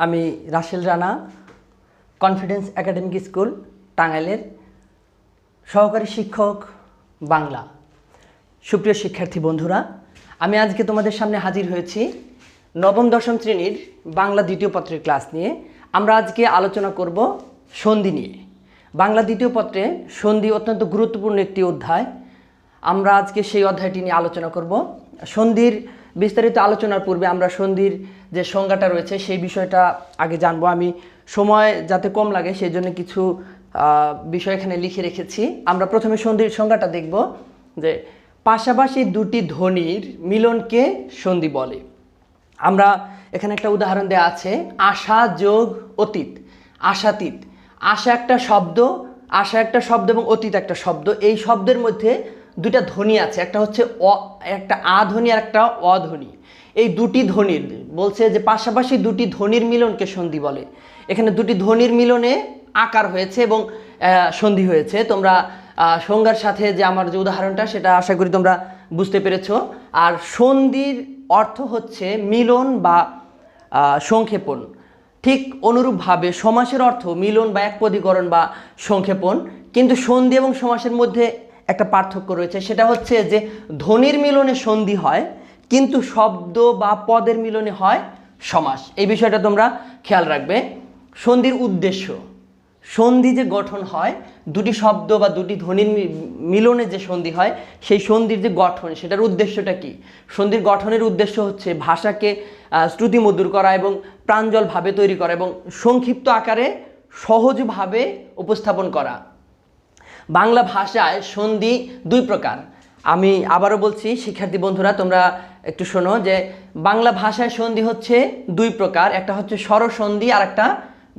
আমি Rasel Rana confidence academic school টাঙ্গাইলের সহকারী শিক্ষক বাংলা। সুপ্রিয় শিক্ষার্থী বন্ধুরা, আমি আজকে তোমাদের সামনে হাজির হয়েছি নবম দশম শ্রেণীর বাংলা দ্বিতীয় পত্রের ক্লাস নিয়ে। আমরা আজকে আলোচনা করব সন্ধি নিয়ে। বাংলা দ্বিতীয় পত্রে সন্ধি অত্যন্ত গুরুত্বপূর্ণ একটি অধ্যায়। আমরা আজকে সেই অধ্যায়টি নিয়ে আলোচনা করব। সন্ধির বিস্তারিত আলোচনার পূর্বে আমরা সন্ধির যে সংজ্ঞাটা রয়েছে সেই বিষয়টা আগে জানবো। আমি সময় যাতে কম লাগে সেই জন্য কিছু বিষয় এখানে লিখে রেখেছি। আমরা প্রথমে সন্ধির সংজ্ঞাটা দেখব যে পাশাপাশি দুটি ধ্বনির মিলনকে সন্ধি বলে। আমরা এখানে একটা উদাহরণ দেওয়া আছে, আশা যোগ অতীত, আশাতীত। আশা একটা শব্দ এবং অতীত একটা শব্দ। এই শব্দের মধ্যে দুইটা ধ্বনি আছে, একটা হচ্ছে একটা আ ধ্বনি আর একটা অ ধ্বনি। এই দুটি ধ্বনির বলছে যে পাশাপাশি দুটি ধ্বনির মিলনকে সন্ধি বলে। এখানে দুটি ধ্বনির মিলনে আকার হয়েছে এবং সন্ধি হয়েছে। তোমরা সংজ্ঞার সাথে যে আমার যে উদাহরণটা সেটা আশা করি তোমরা বুঝতে পেরেছো। আর সন্ধির অর্থ হচ্ছে মিলন বা সংক্ষেপণ। ঠিক অনুরূপভাবে সমাসের অর্থ মিলন বা একপদীকরণ বা সংক্ষেপণ। কিন্তু সন্ধি এবং সমাসের মধ্যে একটা পার্থক্য রয়েছে, সেটা হচ্ছে যে ধ্বনির মিলনে সন্ধি হয় কিন্তু শব্দ বা পদের মিলনে হয় সমাস। এই বিষয়টা তোমরা খেয়াল রাখবে। সন্ধির উদ্দেশ্য, সন্ধি যে গঠন হয়, দুটি শব্দ বা দুটি ধ্বনির মিলনে যে সন্ধি হয় সেই সন্ধির যে গঠন সেটার উদ্দেশ্যটা কি? সন্ধির গঠনের উদ্দেশ্য হচ্ছে ভাষাকে শ্রুতিমধুর করা এবং প্রাঞ্জলভাবে তৈরি করা এবং সংক্ষিপ্ত আকারে সহজভাবে উপস্থাপন করা। বাংলা ভাষায় সন্ধি দুই প্রকার। আমি আবারও বলছি শিক্ষার্থী বন্ধুরা, তোমরা একটু শোনো যে বাংলা ভাষায় সন্ধি হচ্ছে দুই প্রকার। একটা হচ্ছে স্বরসন্ধি আর একটা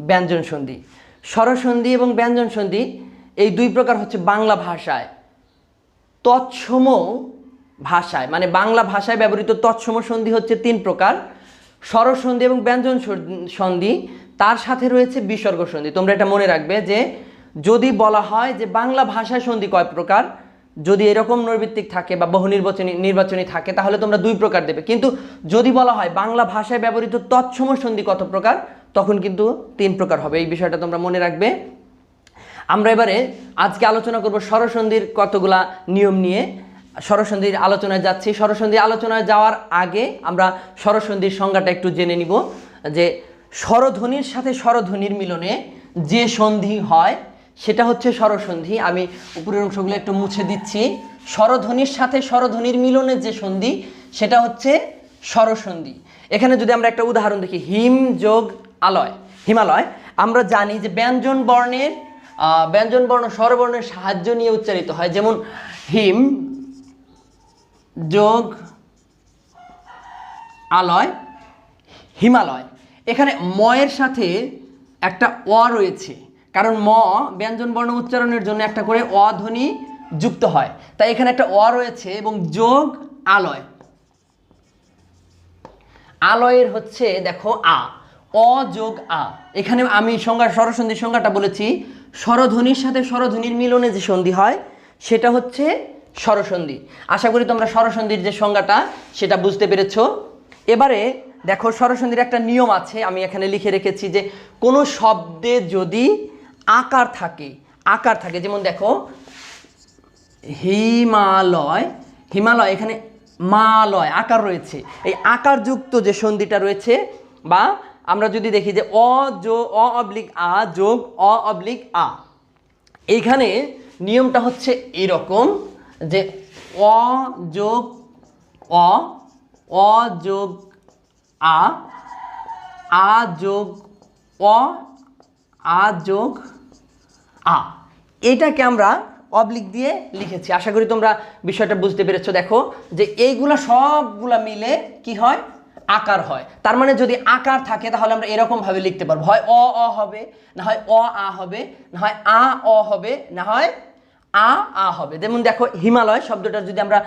ব্যঞ্জন সন্ধি। স্বরসন্ধি এবং ব্যঞ্জন সন্ধি এই দুই প্রকার হচ্ছে বাংলা ভাষায়। তৎসম ভাষায় মানে বাংলা ভাষায় ব্যবহৃত তৎসম সন্ধি হচ্ছে তিন প্রকার, স্বরসন্ধি এবং ব্যঞ্জন সন্ধি, তার সাথে রয়েছে বিসর্গ সন্ধি। তোমরা এটা মনে রাখবে যে যদি বলা হয় যে বাংলা ভাষায় সন্ধি কয় প্রকার, যদি এরকম নৈর্বৃত্তিক থাকে বা বহু নির্বাচনী থাকে তাহলে তোমরা দুই প্রকার দেবে। কিন্তু যদি বলা হয় বাংলা ভাষায় ব্যবহৃত তৎসম সন্ধি কত প্রকার, তখন কিন্তু তিন প্রকার হবে। এই বিষয়টা তোমরা মনে রাখবে। আমরা এবারে আজকে আলোচনা করব স্বরসন্ধির কতগুলা নিয়ম নিয়ে। স্বরসন্ধির আলোচনায় যাচ্ছি। স্বরসন্ধির আলোচনায় যাওয়ার আগে আমরা স্বরসন্ধির সংজ্ঞাটা একটু জেনে নিব যে স্বরধ্বনির সাথে স্বরধ্বনির মিলনে যে সন্ধি হয় সেটা হচ্ছে স্বরসন্ধি। আমি উপরের অংশগুলো একটু মুছে দিচ্ছি। স্বরধ্বনির সাথে স্বরধ্বনির মিলনে যে সন্ধি সেটা হচ্ছে স্বরসন্ধি। এখানে যদি আমরা একটা উদাহরণ দেখি, হিম যোগ আলয়, হিমালয়। আমরা জানি যে ব্যঞ্জন বর্ণ স্বরবর্ণের সাহায্য নিয়ে উচ্চারিত হয়। যেমন হিম যোগ আলয়, হিমালয়। এখানে ময়ের সাথে একটা অ রয়েছে, কারণ ম ব্যঞ্জন বর্ণ উচ্চারণের জন্য একটা করে অ ধ্বনি যুক্ত হয়, তাই এখানে একটা অ রয়েছে এবং যোগ আলয়। আলয়ের হচ্ছে দেখো আ, অ যোগ আ। এখানে আমি স্বরসন্ধির সংজ্ঞাটা বলেছি, স্বরধ্বনির সাথে স্বরধ্বনির মিলনে যে সন্ধি হয় সেটা হচ্ছে স্বরসন্ধি। আশা করি তোমরা স্বরসন্ধির যে সংজ্ঞাটা সেটা বুঝতে পেরেছো। এবারে দেখো স্বরসন্ধির একটা নিয়ম আছে, আমি এখানে লিখে রেখেছি যে কোনো শব্দে যদি আকার থাকে, যেমন দেখো হিমালয়, এখানে মালয় আকার রয়েছে। এই আকারযুক্ত যে সন্ধিটা রয়েছে, বা আমরা যদি দেখি যে অ অবলিক আ যোগ অ অবলিক আ, এইখানে নিয়মটা হচ্ছে এরকম যে অ যোগ অ যোগ আ যোগ আ যোগ আ, এটাকে আমরা অবলিক দিয়ে লিখেছি। আশা করি তোমরা বিষয়টা বুঝতে পেরেছো। দেখো যে এইগুলা সবগুলা মিলে কি হয়, আকার হয়। তার মানে যদি আকার থাকে তাহলে আমরা এরকম ভাবে লিখতে পারবো, হয় অ হবে, না হয় অ আ হবে, না হয় আ অ হবে, না হয় আ হবে। যেমন দেখো হিমালয় শব্দটা যদি আমরা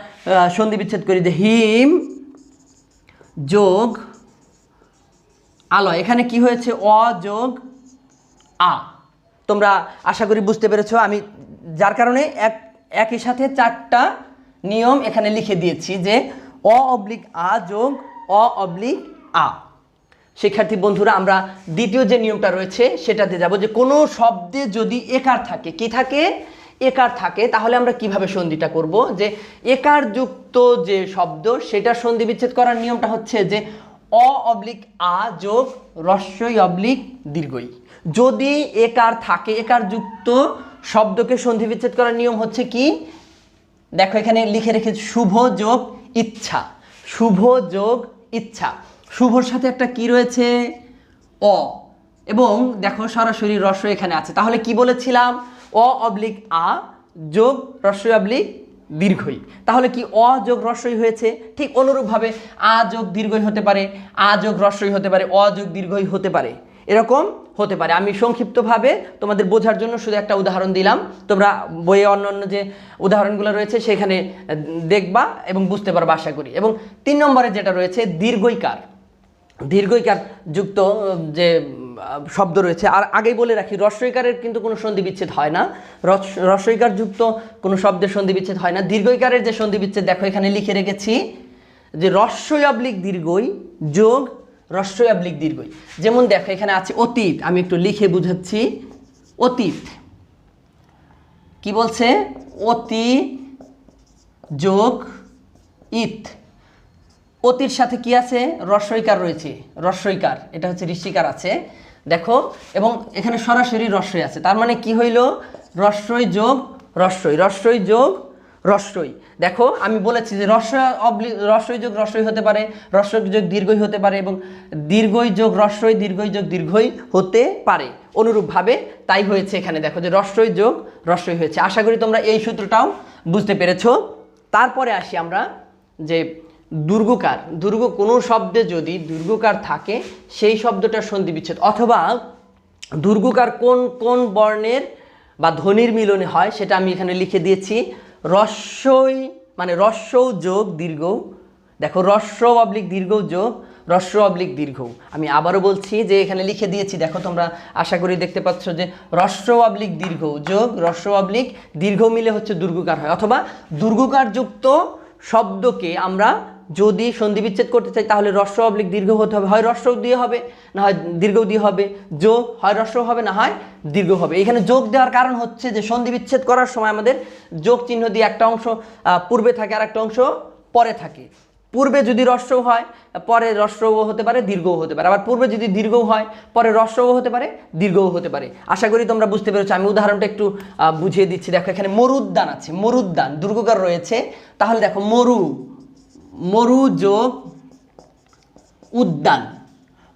সন্ধি বিচ্ছেদ করি যে হিম যোগ আলয়, এখানে কি হয়েছে অ যোগ আ। তোমরা আশা করি বুঝতে পেরেছো। আমি যার কারণে একই সাথে চারটা নিয়ম এখানে লিখে দিয়েছি যে অ অবলিক আ যোগ অ অবলিক আ। শিক্ষার্থী বন্ধুরা আমরা দ্বিতীয় যে নিয়মটা রয়েছে সেটাতে যাব, যে কোনো শব্দে যদি একার থাকে, কি থাকে, একার থাকে, তাহলে আমরা কিভাবে সন্ধিটা করব। যে একার যুক্ত যে শব্দ সেটা সন্ধি বিচ্ছেদ করার নিয়মটা হচ্ছে যে অ অবলিক আ যোগ রস্যই অবলিক দীর্ঘই। যদি একার থাকে, একার যুক্ত শব্দকে সন্ধি বিচ্ছেদ করার নিয়ম হচ্ছে কি, দেখো এখানে লিখে রেখেছি শুভ যোগ ইচ্ছা, শুভ যোগ ইচ্ছা। শুভর সাথে একটা কি রয়েছে, অ, এবং দেখো সরাসরি রস্য এখানে আছে। তাহলে কি বলেছিলাম, অ অবলিক আ যোগ রস্যই অবলিক দীর্ঘই। তাহলে কি অ যোগ রস্যই হয়েছে। ঠিক অনুরূপভাবে আ যোগ দীর্ঘই হতে পারে, আ যোগ রস্যই হতে পারে, অ যোগ দীর্ঘই হতে পারে, এরকম হতে পারে। আমি সংক্ষিপ্তভাবে তোমাদের বোঝার জন্য শুধু একটা উদাহরণ দিলাম, তোমরা বইয়ে অন্যান্য যে উদাহরণগুলো রয়েছে সেখানে দেখবা এবং বুঝতে পারবা আশা করি। এবং 3 নম্বরে যেটা রয়েছে দীর্ঘইকার, দীর্ঘইকার যুক্ত যে শব্দ রয়েছে। আর আগেই বলে রাখি, রস্যইকারের কিন্তু কোনো সন্ধি বিচ্ছেদ হয় না, রস্যইকার যুক্ত কোনো শব্দের সন্ধি বিচ্ছেদ হয় না। দীর্ঘইকারের যে সন্ধি বিচ্ছেদ দেখো এখানে লিখে রেখেছি, যে রস্যই অবলিক দীর্ঘই যোগ রস্যই অবলিক দীর্ঘই। যেমন দেখো এখানে আছে অতীত, আমি একটু লিখে বুঝাচ্ছি। অতীত কি বলছে, অতি যোগ ইত, অতির সাথে কি আছে, রস্যইকার রয়েছে, রস্যইকার, এটা হচ্ছে ঋষিকার আছে দেখো, এবং এখানে সরাসরি রস্যই আছে। তার মানে কি হইল, রস্যই যোগ রস্যই, রস্যই যোগ রস্যই। দেখো আমি বলেছি যে রস্যই যোগ রস্যই হতে পারে, রস্যই যোগ দীর্ঘই হতে পারে, এবং দীর্ঘই যোগ রস্যই, দীর্ঘই যোগ দীর্ঘই হতে পারে। অনুরূপভাবে তাই হয়েছে এখানে, দেখো যে রস্যই যোগ রস্যই হয়েছে। আশা করি তোমরা এই সূত্রটাও বুঝতে পেরেছো। তারপরে আসি আমরা যে দুর্গকার, কোনো শব্দে যদি দুর্গকার থাকে সেই শব্দটার সন্ধি বিচ্ছেদ, অথবা দুর্গকার কোন কোন বর্ণের বা ধ্বনির মিলনে হয় সেটা আমি এখানে লিখে দিয়েছি। রস্যই মানে রস্য যোগ দীর্ঘ, দেখো রস্য অবলিক দীর্ঘ যোগ রস্য অবলিক দীর্ঘ। আমি আবারও বলছি যে এখানে লিখে দিয়েছি, দেখো তোমরা আশা করি দেখতে পাচ্ছ যে রস্য অবলিক দীর্ঘ যোগ রস্য অবলিক দীর্ঘ মিলে হচ্ছে দুর্গকার হয়। অথবা দুর্গকার যুক্ত শব্দকে আমরা যদি সন্ধি বিচ্ছেদ করতে চাই তাহলে রস্য অবলিক দীর্ঘ হতে হবে, হয় রস্য দিয়ে হবে না হয় দীর্ঘ দিয়ে হবে, যোগ হয় রস্য হবে না হয় দীর্ঘ হবে। এখানে যোগ দেওয়ার কারণ হচ্ছে যে সন্ধি বিচ্ছেদ করার সময় আমাদের যোগ চিহ্ন দিয়ে একটা অংশ পূর্বে থাকে আর একটা অংশ পরে থাকে। পূর্বে যদি রস্যও হয় পরে রস্যও হতে পারে, দীর্ঘও হতে পারে, আবার পূর্বে যদি দীর্ঘও হয় পরে রস্যও হতে পারে, দীর্ঘও হতে পারে। আশা করি তোমরা বুঝতে পেরেছো। আমি উদাহরণটা একটু বুঝিয়ে দিচ্ছি। দেখো এখানে মরুদ্যান আছে, মরুদ্যান দুর্গকার রয়েছে, তাহলে দেখো মরু, মরু যোগ উদ্যান,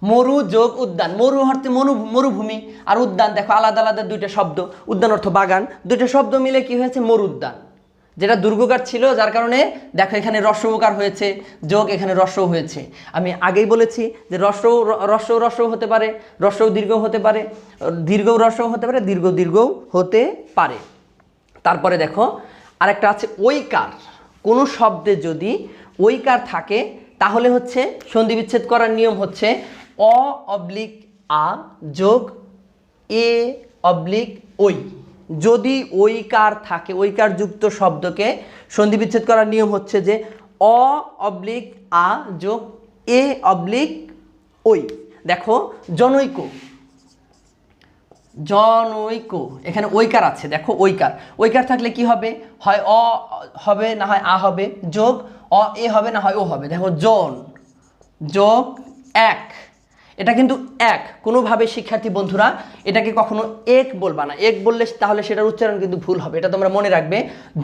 মরু যোগ উদ্যান। মরু অর্থে মরুভূমি, আর উদ্যান দেখো আলাদা আলাদা দুইটা শব্দ, উদ্যান অর্থ বাগান, দুইটা শব্দ মিলে কি হয়েছে, মরুদ্যান, যেটা দুর্গকার ছিল যার কারণে দেখো এখানে রস্যকার হয়েছে, যোগ এখানে রস্যও হয়েছে। আমি আগেই বলেছি যে রস্যও হতে পারে, রস্যও দীর্ঘ হতে পারে, দীর্ঘও রস্যও হতে পারে, দীর্ঘ দীর্ঘও হতে পারে। তারপরে দেখো আরেকটা আছে ঐকার, কোনো শব্দে যদি ঐকার থাকে তাহলে হচ্ছে সন্ধি বিচ্ছেদ করার নিয়ম হচ্ছে অ অবলিক আ যোগ এ অবলিক ওই। যদি ঐকার থাকে, ঐকার যুক্ত শব্দকে সন্ধি বিচ্ছেদ করার নিয়ম হচ্ছে যে অ অবলিক আ যোগ এ অবলিক ওই। দেখো জনৈক, জনৈক এখানে ঐকার আছে, দেখো ঐকার, ঐকার থাকলে কি হবে, হয় অ হবে না হয় আ হবে, যোগ অ এ হবে না হয় ও হবে। দেখো জন যোগ এক, এটা কিন্তু এক, কোনোভাবে শিক্ষার্থী বন্ধুরা এটাকে কখনো এক বলবা না, এক বললে তাহলে সেটার উচ্চারণ কিন্তু ভুল হবে, এটা তোমরা মনে রাখবে।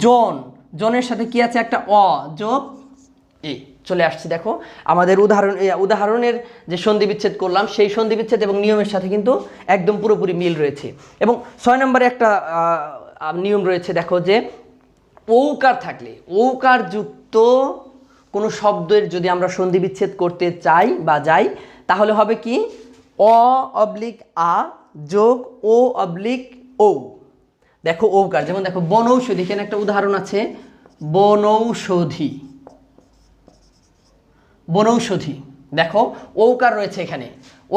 জন, জনের সাথে কি আছে, একটা অ যোগ এ। চলে আসছি দেখো আমাদের উদাহরণের যে সন্ধি বিচ্ছেদ করলাম সেই সন্ধি বিচ্ছেদ এবং নিয়মের সাথে কিন্তু একদম পুরোপুরি মিল রয়েছে। এবং 6 নম্বরে একটা নিয়ম রয়েছে, দেখো যে ঔকার থাকলে, ঔকার যুক্ত কোনো শব্দের যদি আমরা সন্ধি বিচ্ছেদ করতে চাই বা যাই তাহলে হবে কি, অ অবলিক আ যোগ ও অবলিক ও। দেখো ঔকার, যেমন দেখো বনৌষধি, এখানে একটা উদাহরণ আছে বনৌষধি, বনৌষধি, দেখো ঔকার রয়েছে এখানে,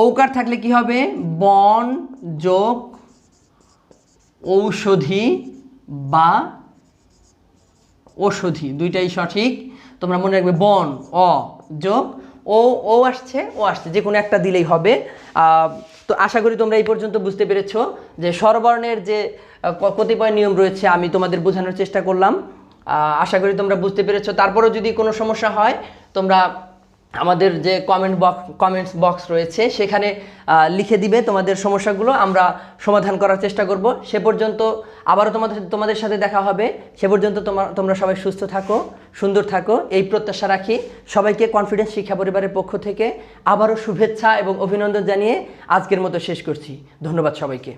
ঔকার থাকলে কি হবে, বন যোগ ঔষধি বা ঔষধি, দুইটাই সঠিক। তোমরা মনে রাখবে বন অ যোগ ও ও আসছে, যে কোনো একটা দিলেই হবে। তো আশা করি তোমরা এই পর্যন্ত বুঝতে পেরেছো যে স্বরবর্ণের যে কতিপয় নিয়ম রয়েছে আমি তোমাদের বোঝানোর চেষ্টা করলাম। আশা করি তোমরা বুঝতে পেরেছো। তারপরেও যদি কোনো সমস্যা হয় তোমরা আমাদের যে কমেন্টস বক্স রয়েছে সেখানে লিখে দিবে তোমাদের সমস্যাগুলো, আমরা সমাধান করার চেষ্টা করব। সে পর্যন্ত আবারও তোমাদের সাথে দেখা হবে। সে পর্যন্ত তোমরা সবাই সুস্থ থাকো, সুন্দর থাকো, এই প্রত্যাশা রাখি। সবাইকে কনফিডেন্স শিক্ষা পরিবারের পক্ষ থেকে আবারও শুভেচ্ছা এবং অভিনন্দন জানিয়ে আজকের মতো শেষ করছি। ধন্যবাদ সবাইকে।